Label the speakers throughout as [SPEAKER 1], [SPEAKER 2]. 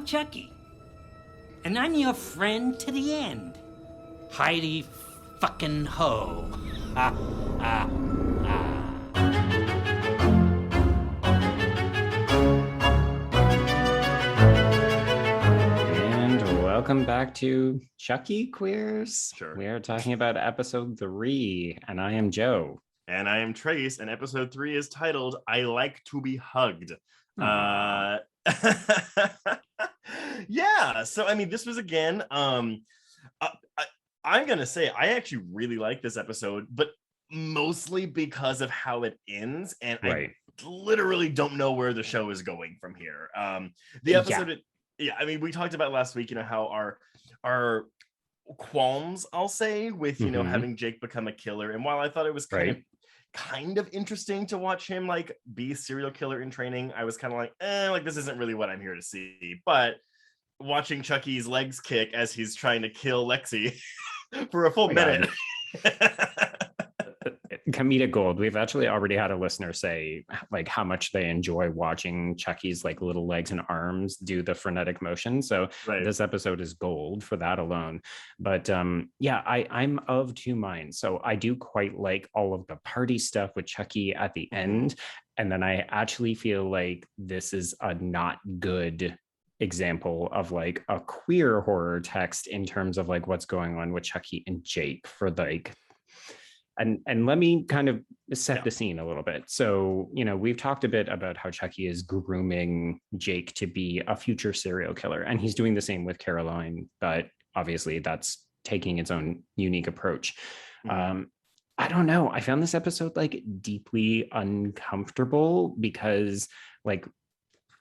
[SPEAKER 1] Chucky. And I'm your friend to the end. Heidi fucking ho. Ha, ha, ha.
[SPEAKER 2] And welcome back to Chucky Queers.
[SPEAKER 3] Sure.
[SPEAKER 2] We are talking about episode 3, and I am Joe.
[SPEAKER 3] And I am Trace, and episode 3 is titled, I Like to Be Hugged. Yeah, so I mean, this was again, I'm gonna say I actually really like this episode, but mostly because of how it ends, and
[SPEAKER 2] Right.
[SPEAKER 3] I literally don't know where the show is going from here. The episode, I mean, we talked about last week, how our qualms, I'll say, with having Jake become a killer, and while I thought it was kind of interesting to watch him like be a serial killer in training, I was kind of like this isn't really what I'm here to see. But watching Chucky's legs kick as he's trying to kill Lexi for a full minute.
[SPEAKER 2] Comedic gold. We've actually already had a listener say like how much they enjoy watching Chucky's like little legs and arms do the frenetic motion. So This episode is gold for that alone. But I'm of two minds. So I do quite like all of the party stuff with Chucky at the end. And then I actually feel like this is a not good example of like a queer horror text in terms of like what's going on with Chucky and Jake for like. And let me kind of set the scene a little bit. So, we've talked a bit about how Chucky is grooming Jake to be a future serial killer, and he's doing the same with Caroline, but obviously that's taking its own unique approach. I don't know. I found this episode like deeply uncomfortable because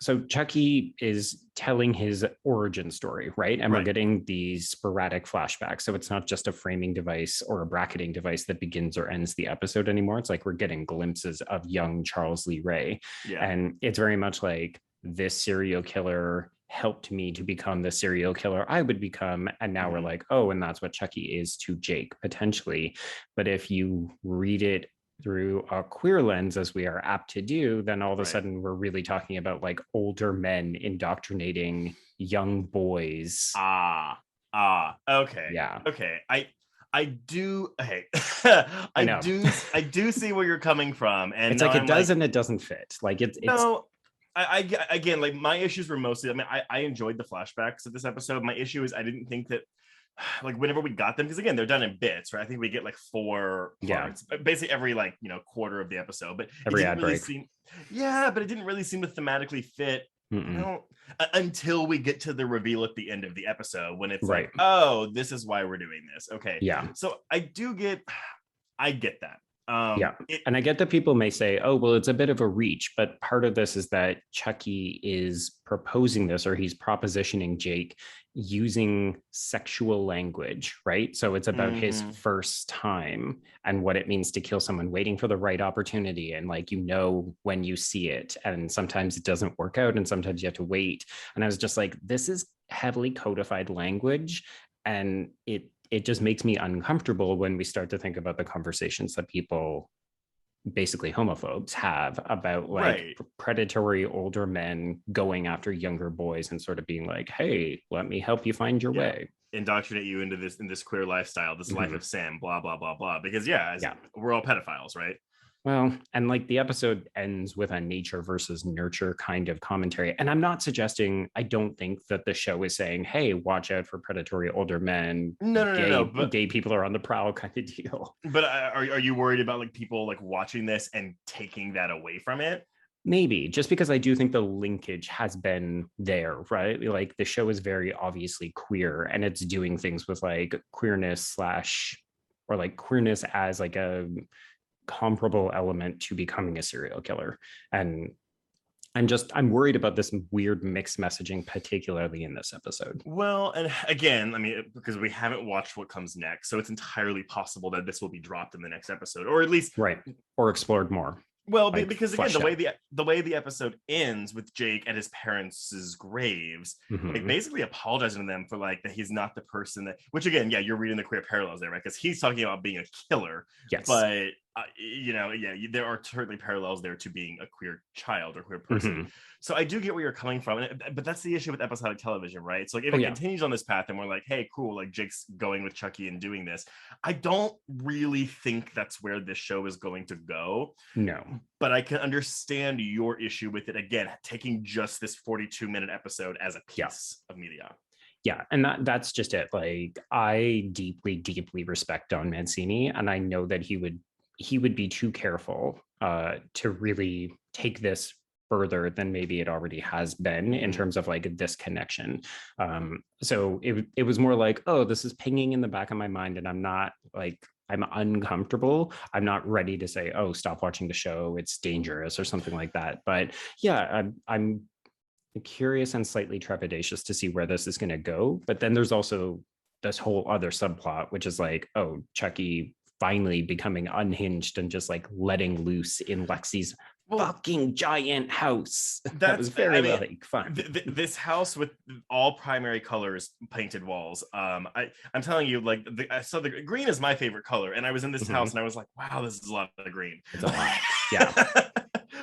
[SPEAKER 2] so Chucky is telling his origin story, right? And we're getting these sporadic flashbacks. So it's not just a framing device or a bracketing device that begins or ends the episode anymore. It's like we're getting glimpses of young Charles Lee Ray. Yeah. And it's very much like this serial killer helped me to become the serial killer I would become. And now we're like, oh, and that's what Chucky is to Jake, potentially. But if you read it through a queer lens, as we are apt to do, then all of a sudden we're really talking about like older men indoctrinating young boys.
[SPEAKER 3] Okay.
[SPEAKER 2] Yeah.
[SPEAKER 3] Okay. I do. Hey,
[SPEAKER 2] I
[SPEAKER 3] do see where you're coming from, and
[SPEAKER 2] it's like it does and it doesn't fit. Like it's
[SPEAKER 3] no. I again, like my issues were mostly. I mean, I enjoyed the flashbacks of this episode. My issue is I didn't think that. Like whenever we got them, because again they're done in bits, right? I think we get like 4 parts, basically every quarter of the episode, but
[SPEAKER 2] every ad break.
[SPEAKER 3] But it didn't really seem to thematically fit until we get to the reveal at the end of the episode, when it's like, oh, this is why we're doing this. Okay, so I get that. And
[SPEAKER 2] I get that people may say, oh, well, it's a bit of a reach, but part of this is that Chucky is proposing this, or he's propositioning Jake using sexual language, right? So it's about his first time and what it means to kill someone, waiting for the right opportunity. And like, when you see it, and sometimes it doesn't work out and sometimes you have to wait. And I was just like, this is heavily codified language. And it just makes me uncomfortable when we start to think about the conversations that people, basically homophobes, have about like predatory older men going after younger boys and sort of being like, hey, let me help you find your way.
[SPEAKER 3] Indoctrinate you into this queer lifestyle, this life of Sam, blah, blah, blah, blah. Because we're all pedophiles, right?
[SPEAKER 2] Well, and like the episode ends with a nature versus nurture kind of commentary. And I'm not suggesting, I don't think that the show is saying, hey, watch out for predatory older men.
[SPEAKER 3] No.
[SPEAKER 2] But gay people are on the prowl kind of deal.
[SPEAKER 3] But are you worried about like people like watching this and taking that away from it?
[SPEAKER 2] Maybe, just because I do think the linkage has been there, right? Like the show is very obviously queer, and it's doing things with like queerness as like a comparable element to becoming a serial killer. And I'm worried about this weird mixed messaging, particularly in this episode.
[SPEAKER 3] Well, and again, I mean, because we haven't watched what comes next, so it's entirely possible that this will be dropped in the next episode, or at least
[SPEAKER 2] or explored more.
[SPEAKER 3] Well, like, because again, the way the episode ends with Jake at his parents' graves, like basically apologizing to them for like that he's not the person that. Which again, you're reading the queer parallels there, right? Because he's talking about being a killer, but there are certainly parallels there to being a queer child or queer person. So I do get where you're coming from, but that's the issue with episodic television, right? It's like if it continues on this path and we're like, hey, cool, like Jake's going with Chucky and doing this, I don't really think that's where this show is going to go.
[SPEAKER 2] No,
[SPEAKER 3] but I can understand your issue with it, again, taking just this 42-minute episode as a piece of media.
[SPEAKER 2] Yeah, and that's just it. Like, I deeply respect Don Mancini, and I know that he would be too careful to really take this further than maybe it already has been in terms of like this connection. So it was more like, oh, this is pinging in the back of my mind, and I'm uncomfortable. I'm not ready to say, oh, stop watching the show, it's dangerous or something like that. But yeah, I'm curious and slightly trepidatious to see where this is going to go. But then there's also this whole other subplot, which is like, oh, Chucky finally becoming unhinged and just like letting loose in Lexi's fucking giant house. That was very fun.
[SPEAKER 3] This house with all primary colors painted walls. I'm telling you, like, so the green is my favorite color, and I was in this house and I was like, wow, this is a lot of green.
[SPEAKER 2] It's a lot. Yeah.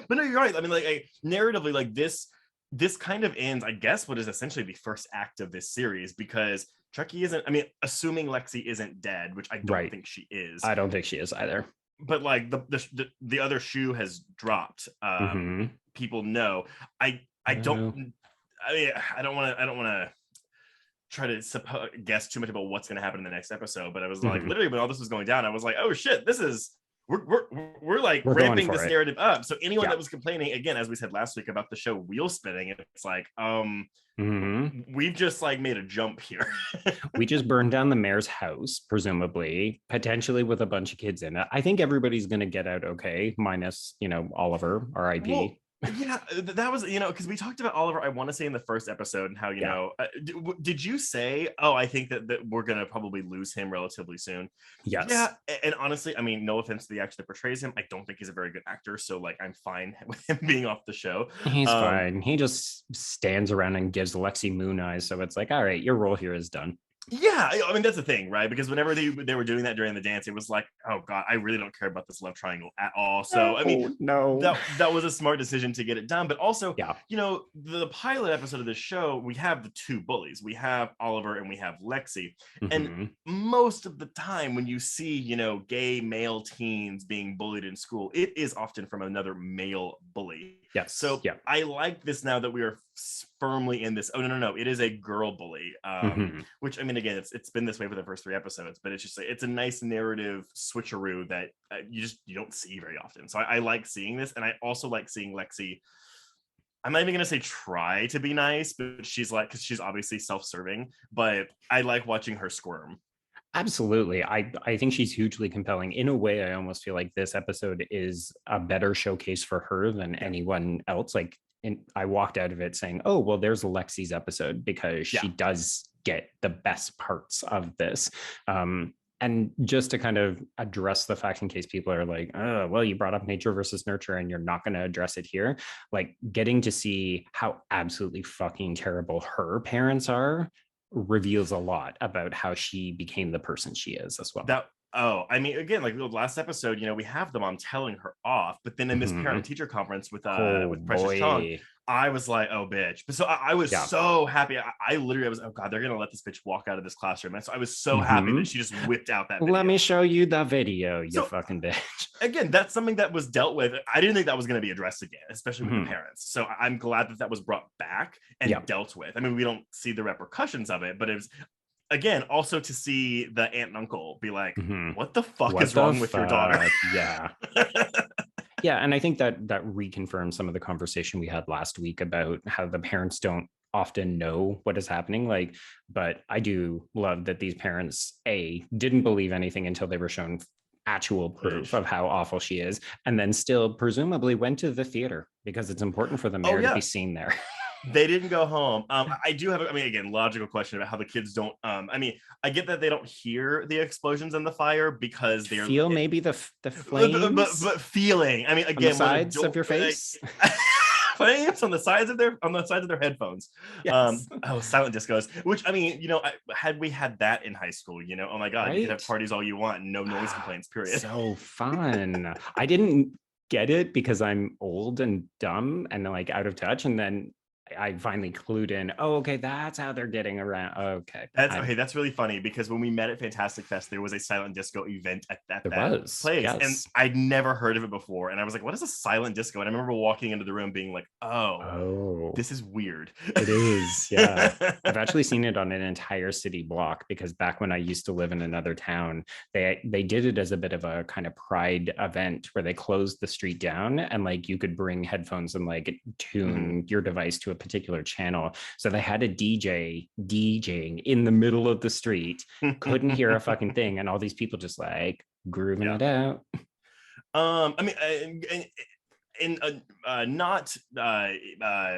[SPEAKER 3] But no, you're right. I mean, like, narratively, like this kind of ends, I guess, what is essentially the first act of this series, because Chucky isn't, I mean, assuming Lexi isn't dead, which I don't think she is.
[SPEAKER 2] I don't think she is either.
[SPEAKER 3] But like the other shoe has dropped. People know. I don't want to try to guess too much about what's going to happen in the next episode. But I was like, literally, when all this was going down, I was like, oh shit, this is. We're like ramping this narrative up. So anyone that was complaining, again, as we said last week, about the show wheel spinning, it's like, we've just like made a jump here.
[SPEAKER 2] We just burned down the mayor's house, presumably, potentially with a bunch of kids in it. I think everybody's going to get out okay, minus, Oliver, R.I.P.
[SPEAKER 3] Well, yeah, that was, because we talked about Oliver, I want to say in the first episode, and how, did you say, I think that we're going to probably lose him relatively soon?
[SPEAKER 2] Yes.
[SPEAKER 3] Yeah, and honestly, I mean, no offense to the actor that portrays him, I don't think he's a very good actor, so like I'm fine with him being off the show.
[SPEAKER 2] He's fine. He just stands around and gives Lexi moon eyes, so it's like, all right, your role here is done.
[SPEAKER 3] Yeah, I mean, that's the thing, right? Because whenever they were doing that during the dance, it was like, oh god, I really don't care about this love triangle at all. So I mean, that was a smart decision to get it done. But also, the pilot episode of this show, we have the two bullies. We have Oliver and we have Lexi. And most of the time when you see, gay male teens being bullied in school, it is often from another male bully.
[SPEAKER 2] Yes.
[SPEAKER 3] So I like this now that we are firmly in this. Oh no, it is a girl bully. Which, I mean, again, it's been this way for the first 3 episodes, but it's just it's a nice narrative switcheroo that you don't see very often. So I like seeing this, and I also like seeing Lexi. I'm not even gonna say try to be nice, but she's like, because she's obviously self-serving, but I like watching her squirm.
[SPEAKER 2] Absolutely. I think she's hugely compelling. In a way, I almost feel like this episode is a better showcase for her than anyone else. Like, I walked out of it saying, oh, well, there's Lexi's episode, because she does get the best parts of this. And just to kind of address the fact, in case people are like, oh, well, you brought up nature versus nurture and you're not going to address it here. Like, getting to see how absolutely fucking terrible her parents are reveals a lot about how she became the person she is as well.
[SPEAKER 3] I mean, again, like the last episode, we have the mom telling her off, but then in this parent-teacher conference with Precious Chong, I was like, oh, bitch. But so I was so happy. I literally was, oh God, they're gonna let this bitch walk out of this classroom. And so I was so happy that she just whipped out that video.
[SPEAKER 2] Let me show you the video, you fucking bitch.
[SPEAKER 3] Again, that's something that was dealt with. I didn't think that was gonna be addressed again, especially with the parents. So I'm glad that was brought back and dealt with. I mean, we don't see the repercussions of it, but it was, again, also to see the aunt and uncle be like, what the fuck is wrong with your daughter?
[SPEAKER 2] Yeah. Yeah, and I think that reconfirms some of the conversation we had last week about how the parents don't often know what is happening. Like, but I do love that these parents, didn't believe anything until they were shown actual proof of how awful she is, and then still presumably went to the theater, because it's important for the mayor to be seen there.
[SPEAKER 3] They didn't go home. I do have, again, logical question about how the kids don't. I get that they don't hear the explosions and the fire because they're
[SPEAKER 2] feel maybe the flames,
[SPEAKER 3] but feeling. I mean, again,
[SPEAKER 2] on the sides of your face.
[SPEAKER 3] flames on the sides of their headphones.
[SPEAKER 2] Yes.
[SPEAKER 3] Silent discos, which I mean, had we had that in high school, oh my god, you could have
[SPEAKER 2] Right?
[SPEAKER 3] parties all you want and no noise complaints, period.
[SPEAKER 2] So fun. I didn't get it because I'm old and dumb and like out of touch, and then I finally clued in. Oh, okay, that's how they're getting around. Okay,
[SPEAKER 3] that's really funny because when we met at Fantastic Fest, there was a silent disco event at that place,
[SPEAKER 2] yes.
[SPEAKER 3] and I'd never heard of it before. And I was like, "What is a silent disco?" And I remember walking into the room being like, "Oh, this is weird."
[SPEAKER 2] It is, yeah. I've actually seen it on an entire city block because back when I used to live in another town, they did it as a bit of a kind of pride event where they closed the street down and like you could bring headphones and like tune your device to a particular channel. So they had a DJ DJing in the middle of the street, couldn't hear a fucking thing, and all these people just like grooving it out.
[SPEAKER 3] I mean, in not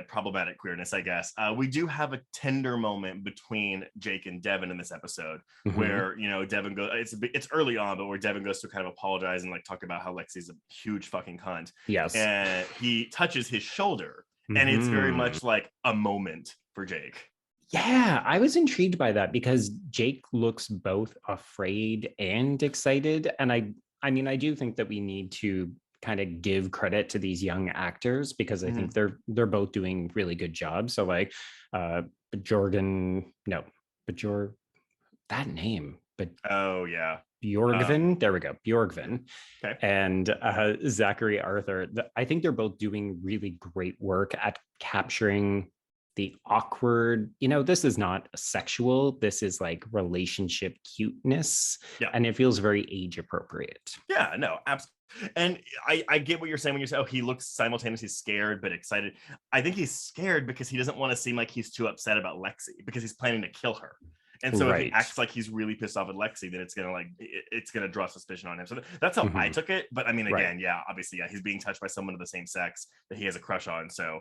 [SPEAKER 3] problematic queerness, I guess, we do have a tender moment between Jake and Devon in this episode where Devon goes, it's early on, but where Devon goes to kind of apologize and like talk about how Lexi's a huge fucking cunt.
[SPEAKER 2] Yes.
[SPEAKER 3] And he touches his shoulder. And it's very much like a moment for Jake.
[SPEAKER 2] Yeah, I was intrigued by that because Jake looks both afraid and excited. And I mean, I do think that we need to kind of give credit to these young actors because I think they're both doing really good jobs. So like that name, but
[SPEAKER 3] oh yeah.
[SPEAKER 2] Bjorgvin, there we go, Bjorgvin,
[SPEAKER 3] okay.
[SPEAKER 2] And Zachary Arthur. I think they're both doing really great work at capturing the awkward, this is not sexual, this is like relationship cuteness, and it feels very age appropriate.
[SPEAKER 3] Yeah, no, absolutely. And I get what you're saying when you say, he looks simultaneously scared but excited. I think he's scared because he doesn't want to seem like he's too upset about Lexi because he's planning to kill her. And so if he acts like he's really pissed off at Lexi, then it's gonna draw suspicion on him. So that's how I took it. But I mean, again, obviously, he's being touched by someone of the same sex that he has a crush on. So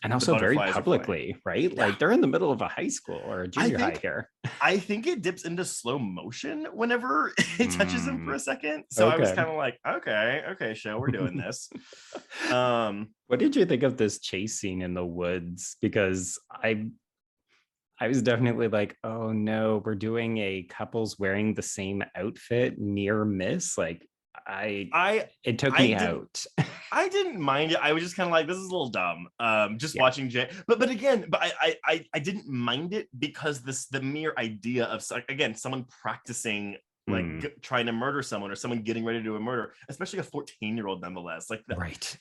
[SPEAKER 2] and also very publicly, right? Yeah. Like they're in the middle of a high school or a junior high here.
[SPEAKER 3] I think it dips into slow motion whenever it touches him for a second. So I was kind of like, okay, show, we're doing this.
[SPEAKER 2] What did you think of this chase scene in the woods? Because I was definitely like, oh no, we're doing a couples wearing the same outfit near miss. Like it took me out.
[SPEAKER 3] I didn't mind it. I was just kind of like, this is a little dumb. Watching Jay, but again, I didn't mind it because the mere idea of, again, someone practicing trying to murder someone or someone getting ready to do a murder, especially a 14-year-old nonetheless, like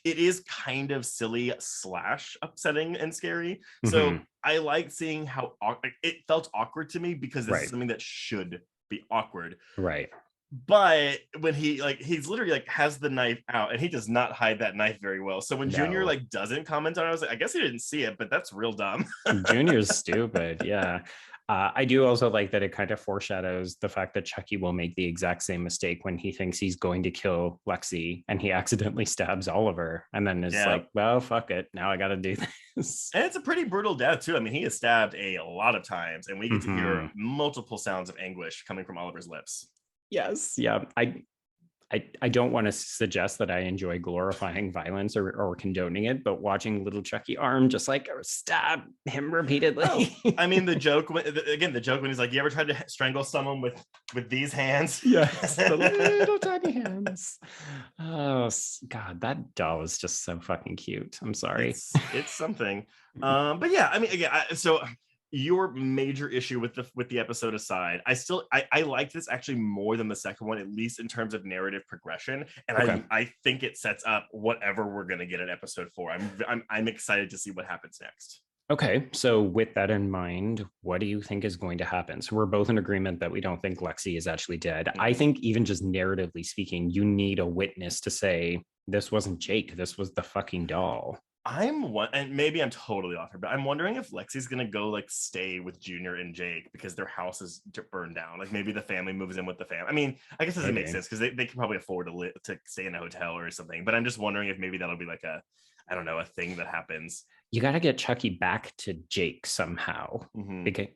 [SPEAKER 3] it is kind of silly / upsetting and scary. So I like seeing how it felt awkward to me because this is something that should be awkward, but when he's literally has the knife out and he does not hide that knife very well. So when Junior doesn't comment on it, I was like, I guess he didn't see it, but that's real dumb.
[SPEAKER 2] Junior's stupid. Yeah. I do also like that it kind of foreshadows the fact that Chucky will make the exact same mistake when he thinks he's going to kill Lexi and he accidentally stabs Oliver and then is like, well, fuck it. Now I got to do this.
[SPEAKER 3] And it's a pretty brutal death too. I mean, he is stabbed a lot of times and we get to hear multiple sounds of anguish coming from Oliver's lips.
[SPEAKER 2] Yes. Yeah. I don't want to suggest that I enjoy glorifying violence or condoning it, but watching little Chucky arm just stab him repeatedly.
[SPEAKER 3] I mean, the joke when he's like, you ever tried to strangle someone with these hands?
[SPEAKER 2] Yes, the little tiny hands. Oh God, that doll is just so fucking cute. I'm sorry.
[SPEAKER 3] It's something. But yeah, I mean, again, so your major issue with the episode aside, I liked this actually more than the second one, at least in terms of narrative progression, and I think it sets up whatever we're gonna get in episode 4. I'm excited to see what happens next.
[SPEAKER 2] Okay, so with that in mind, what do you think is going to happen? So we're both in agreement that we don't think Lexi is actually dead. I think even just narratively speaking, you need a witness to say this wasn't Jake, this was the fucking doll.
[SPEAKER 3] And maybe I'm totally off here, but I'm wondering if Lexi's gonna go stay with Junior and Jake because their house is burned down. Maybe the family moves in with the family. I mean, I guess it doesn't make sense because they can probably afford to stay in a hotel or something. But I'm just wondering if maybe that'll be a I don't know, a thing that happens.
[SPEAKER 2] You got to get Chucky back to Jake somehow.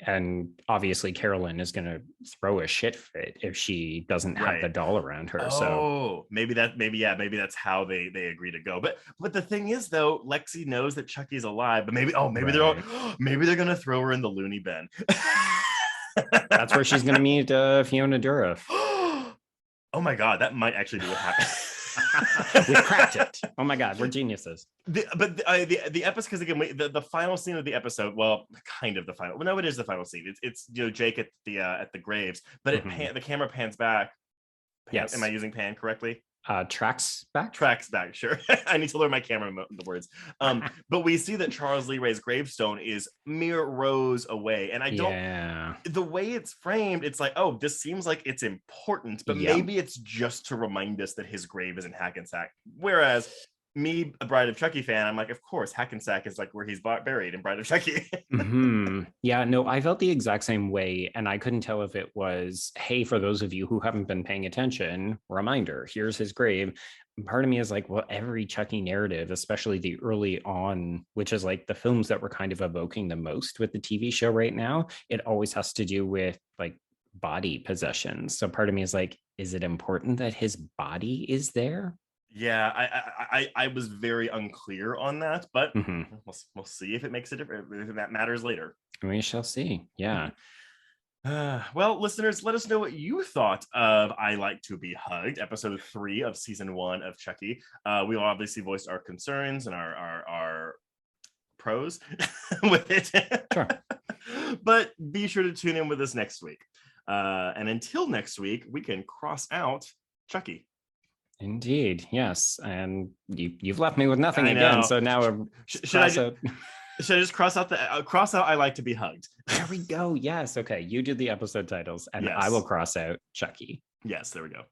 [SPEAKER 2] And obviously Carolyn is going to throw a shit fit if she doesn't have the doll around her. So
[SPEAKER 3] maybe that's how they agree to go. But the thing is, though, Lexi knows that Chucky's alive, but maybe they're going to throw her in the loony bin.
[SPEAKER 2] That's where she's going to meet Fiona Dourif.
[SPEAKER 3] Oh my God, that might actually be what happens.
[SPEAKER 2] We cracked it. Oh my God, we're geniuses.
[SPEAKER 3] The episode, because again, the final scene of the episode, well, kind of the final. Well, no, it is the final scene. It's Jake at the graves, but the camera pans back. Yes. Am I using pan correctly?
[SPEAKER 2] Tracks back,
[SPEAKER 3] sure. I need to learn my camera the words. But we see that Charles Lee Ray's gravestone is mere rows away, and I don't the way it's framed, it's like, oh, this seems like it's important, but maybe it's just to remind us that his grave is in Hackensack. Whereas me, a Bride of Chucky fan, I'm like, of course, Hackensack is like where he's buried in Bride of Chucky.
[SPEAKER 2] Yeah, no, I felt the exact same way, and I couldn't tell if it was, hey, for those of you who haven't been paying attention, reminder, here's his grave. Part of me is like, well, every Chucky narrative, especially the early on, which is like the films that we're kind of evoking the most with the TV show right now, it always has to do with like body possessions. So part of me is like, is it important that his body is there?
[SPEAKER 3] Yeah, I was very unclear on that, but we'll see if it makes a difference, if that matters later.
[SPEAKER 2] We shall see. Yeah.
[SPEAKER 3] Well, listeners, let us know what you thought of I Like to Be Hugged, episode 3 of season 1 of Chucky. We obviously voiced our concerns and our pros with it.
[SPEAKER 2] Sure.
[SPEAKER 3] But be sure to tune in with us next week. And until next week, we can cross out Chucky.
[SPEAKER 2] Indeed, yes. And you've left me with nothing again. So now
[SPEAKER 3] should I just cross out I Like to Be Hugged?
[SPEAKER 2] There we go. Yes. Okay. You do the episode titles, and I will cross out Chucky.
[SPEAKER 3] Yes. There we go.